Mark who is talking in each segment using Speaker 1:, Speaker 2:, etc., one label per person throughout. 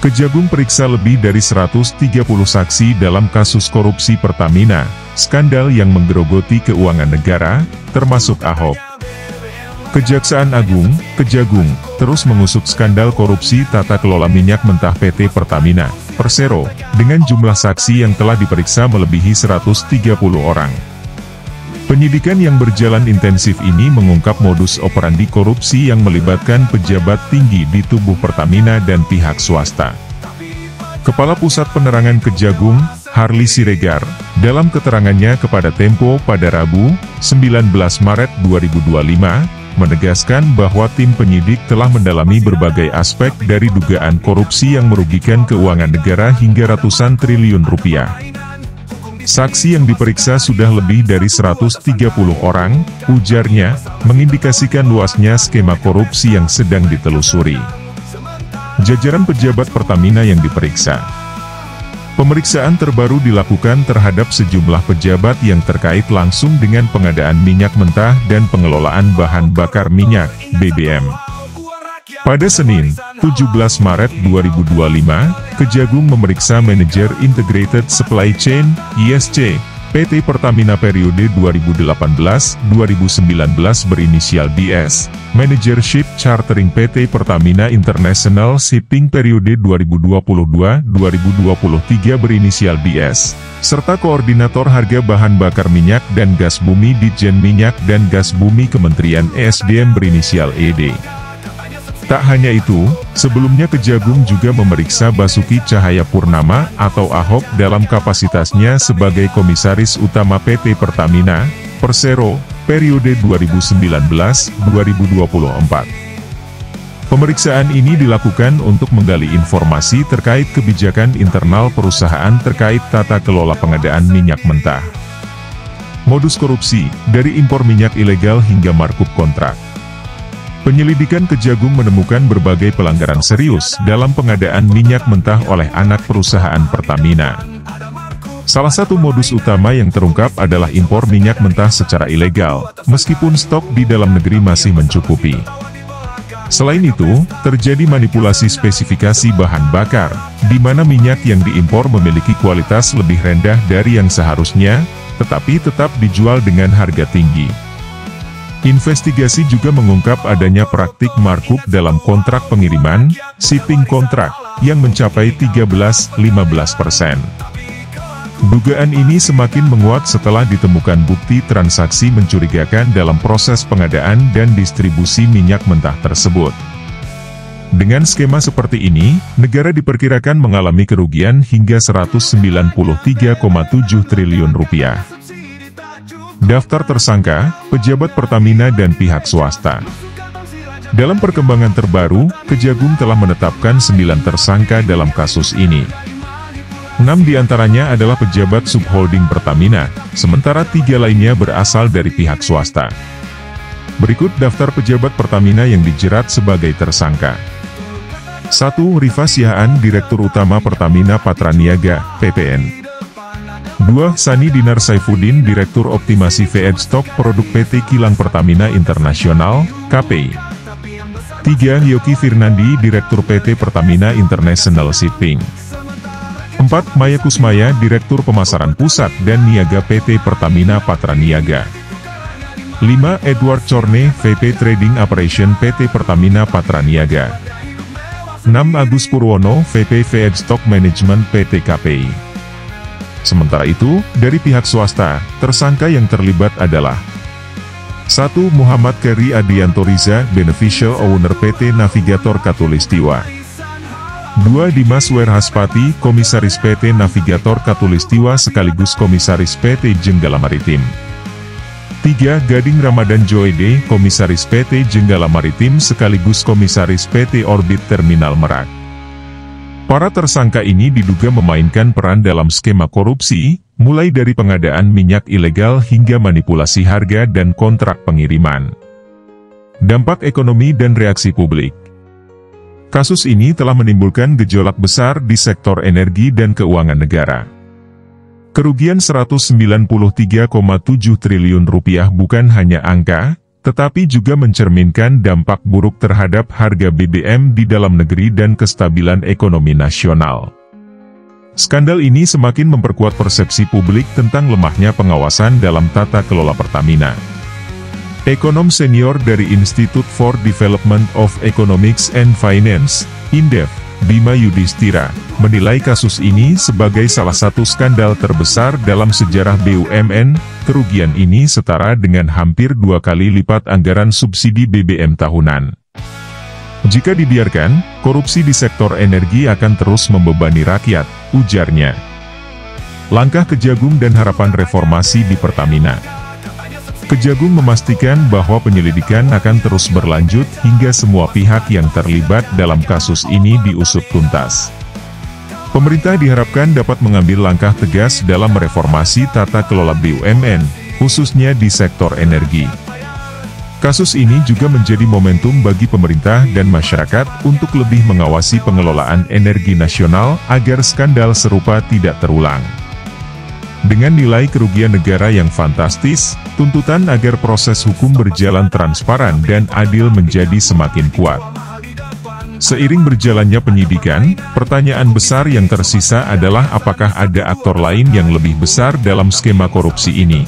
Speaker 1: Kejagung periksa lebih dari 130 saksi dalam kasus korupsi Pertamina, skandal yang menggerogoti keuangan negara, termasuk Ahok. Kejaksaan Agung, Kejagung, terus mengusut skandal korupsi tata kelola minyak mentah PT Pertamina, Persero, dengan jumlah saksi yang telah diperiksa melebihi 130 orang. Penyidikan yang berjalan intensif ini mengungkap modus operandi korupsi yang melibatkan pejabat tinggi di tubuh Pertamina dan pihak swasta. Kepala Pusat Penerangan Kejagung, Harli Siregar, dalam keterangannya kepada Tempo pada Rabu, 19 Maret 2025, menegaskan bahwa tim penyidik telah mendalami berbagai aspek dari dugaan korupsi yang merugikan keuangan negara hingga ratusan triliun rupiah. Saksi yang diperiksa sudah lebih dari 130 orang, ujarnya, mengindikasikan luasnya skema korupsi yang sedang ditelusuri. Jajaran pejabat Pertamina yang diperiksa. Pemeriksaan terbaru dilakukan terhadap sejumlah pejabat yang terkait langsung dengan pengadaan minyak mentah dan pengelolaan bahan bakar minyak, BBM. Pada Senin, 17 Maret 2025, Kejagung memeriksa Manajer Integrated Supply Chain, ISC, PT Pertamina periode 2018-2019 berinisial DS, Manajer Ship Chartering PT Pertamina International Shipping periode 2022-2023 berinisial DS, serta Koordinator Harga Bahan Bakar Minyak dan Gas Bumi Ditjen Minyak dan Gas Bumi Kementerian ESDM berinisial ED. Tak hanya itu, sebelumnya Kejagung juga memeriksa Basuki Cahayapurnama atau Ahok dalam kapasitasnya sebagai Komisaris Utama PT Pertamina, Persero, periode 2019-2024. Pemeriksaan ini dilakukan untuk menggali informasi terkait kebijakan internal perusahaan terkait tata kelola pengadaan minyak mentah. Modus korupsi, dari impor minyak ilegal hingga markup kontrak. Penyelidikan Kejagung menemukan berbagai pelanggaran serius dalam pengadaan minyak mentah oleh anak perusahaan Pertamina. Salah satu modus utama yang terungkap adalah impor minyak mentah secara ilegal, meskipun stok di dalam negeri masih mencukupi. Selain itu, terjadi manipulasi spesifikasi bahan bakar, di mana minyak yang diimpor memiliki kualitas lebih rendah dari yang seharusnya, tetapi tetap dijual dengan harga tinggi. Investigasi juga mengungkap adanya praktik markup dalam kontrak pengiriman, shipping kontrak, yang mencapai 13-15%. Dugaan ini semakin menguat setelah ditemukan bukti transaksi mencurigakan dalam proses pengadaan dan distribusi minyak mentah tersebut. Dengan skema seperti ini, negara diperkirakan mengalami kerugian hingga 193,7 triliun rupiah. Daftar tersangka, pejabat Pertamina dan pihak swasta. Dalam perkembangan terbaru, Kejagung telah menetapkan 9 tersangka dalam kasus ini. 6 diantaranya adalah pejabat subholding Pertamina, sementara 3 lainnya berasal dari pihak swasta. Berikut daftar pejabat Pertamina yang dijerat sebagai tersangka. 1. Rifa Sihaan, Direktur Utama Pertamina Patraniaga, PPN. 2. Sani Dinar Saifuddin, Direktur Optimasi Feedstock Produk PT Kilang Pertamina Internasional, KPI. 3. Yoki Firnandi, Direktur PT Pertamina International Shipping. 4. Maya Kusmaya, Direktur Pemasaran Pusat dan Niaga PT Pertamina Patraniaga. 5. Edward Corne, VP Trading Operation PT Pertamina Patraniaga. 6. Agus Purwono, VP Feedstock Management PT KPI. Sementara itu, dari pihak swasta, tersangka yang terlibat adalah 1. Muhammad Keri Adianto Riza, Beneficial Owner PT Navigator Katulistiwa. 2. Dimas Werhaspati, Komisaris PT Navigator Katulistiwa sekaligus Komisaris PT Jenggala Maritim. 3. Gading Ramadan Joede, Komisaris PT Jenggala Maritim sekaligus Komisaris PT Orbit Terminal Merak. Para tersangka ini diduga memainkan peran dalam skema korupsi, mulai dari pengadaan minyak ilegal hingga manipulasi harga dan kontrak pengiriman. Dampak ekonomi dan reaksi publik. Kasus ini telah menimbulkan gejolak besar di sektor energi dan keuangan negara. Kerugian 193,7 triliun rupiah bukan hanya angka, tetapi juga mencerminkan dampak buruk terhadap harga BBM di dalam negeri dan kestabilan ekonomi nasional. Skandal ini semakin memperkuat persepsi publik tentang lemahnya pengawasan dalam tata kelola Pertamina. Ekonom senior dari Institute for Development of Economics and Finance, INDEF, Bima Yudhistira, menilai kasus ini sebagai salah satu skandal terbesar dalam sejarah BUMN. Kerugian ini setara dengan hampir 2 kali lipat anggaran subsidi BBM tahunan. Jika dibiarkan, korupsi di sektor energi akan terus membebani rakyat, ujarnya. Langkah Kejagung dan harapan reformasi di Pertamina. Kejagung memastikan bahwa penyelidikan akan terus berlanjut hingga semua pihak yang terlibat dalam kasus ini diusut tuntas. Pemerintah diharapkan dapat mengambil langkah tegas dalam mereformasi tata kelola BUMN, khususnya di sektor energi. Kasus ini juga menjadi momentum bagi pemerintah dan masyarakat untuk lebih mengawasi pengelolaan energi nasional agar skandal serupa tidak terulang. Dengan nilai kerugian negara yang fantastis, tuntutan agar proses hukum berjalan transparan dan adil menjadi semakin kuat. Seiring berjalannya penyidikan, pertanyaan besar yang tersisa adalah apakah ada aktor lain yang lebih besar dalam skema korupsi ini.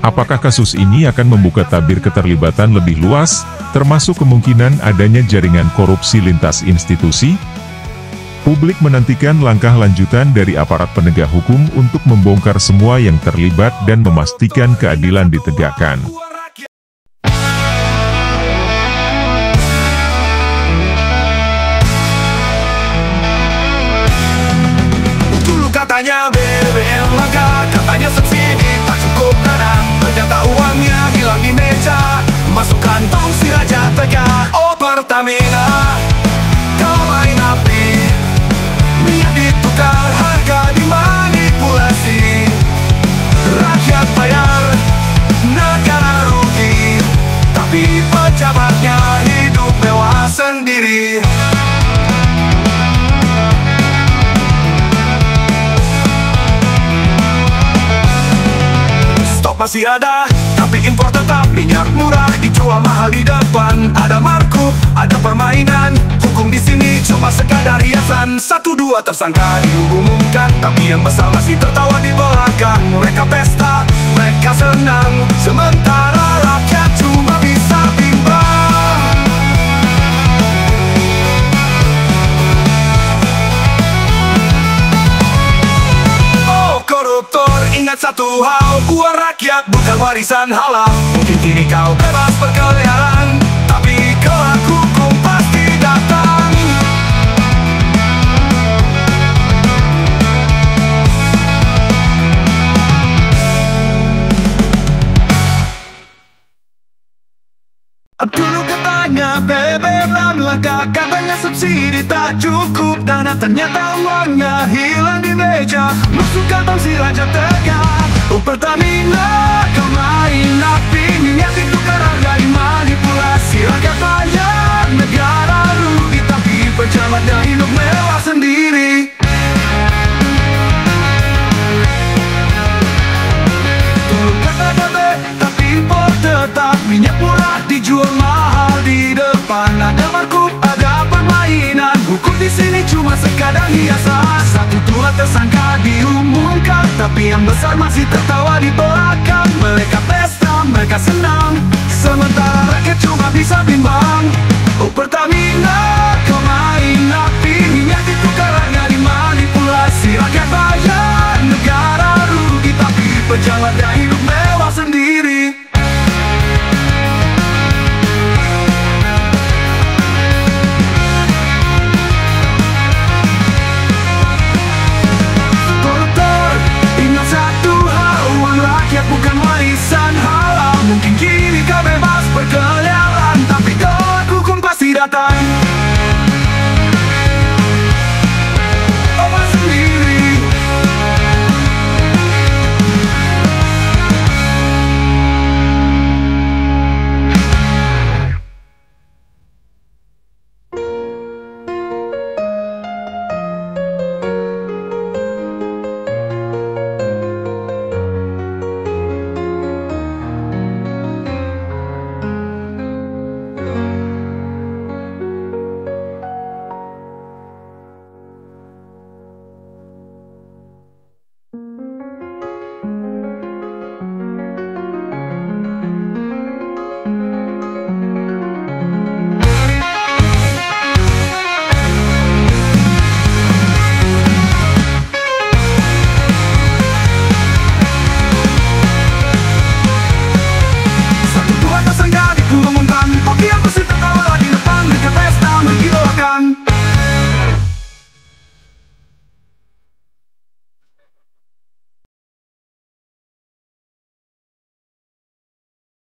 Speaker 1: Apakah kasus ini akan membuka tabir keterlibatan lebih luas, termasuk kemungkinan adanya jaringan korupsi lintas institusi? Publik menantikan langkah lanjutan dari aparat penegak hukum untuk membongkar semua yang terlibat dan memastikan keadilan ditegakkan.
Speaker 2: Dulu katanya BBM langka, katanya subsidi tak cukup dana, ternyata uangnya hilang di meja, masuk kantong si Raja Tega. Oh Pertamina, kau main api, minyak ditukar, harga dimanipulasi, rakyat bayar, negara rugi, tapi pejabatnya hidup mewah sendiri. Stok masih ada, tapi impor tetap, minyak murah dijual mahal di depan. Ada markup, ada permainan, hukum di sini cuma sekadar hiasan. 1-2 tersangka diumumkan, tapi yang besar masih tertawa di belakang. Mereka pesta, mereka senang, sementara rakyat cuma bisa bimbang. Oh koruptor, ingat satu hal, uang rakyat bukan warisan halal. Mungkin kini kau bebas berkeliaran, tapi kelak hukum pasti datang. Dulu katanya BBM langka, katanya subsidi tak cukup dana, ternyata uangnya hilang di meja, masuk kantong si Raja Tega. Oh Pertamina, kau main api, minyak ditukar, harga dimanipulasi, rakyat bayar, negara rugi, tapi pejabatnya hidup mewah sendiri. Dulu kata BB, tapi impor tetap, minyak murah dijual mahal di depan. Ada markup, ada permainan, hukum di sini cuma sekadar hiasan. 1-2 tersangka diumumkan, tapi yang besar masih tertawa di belakang. Mereka pesta, mereka senang, sementara rakyat cuma bisa bimbang. Oh Pertamina, kau main api,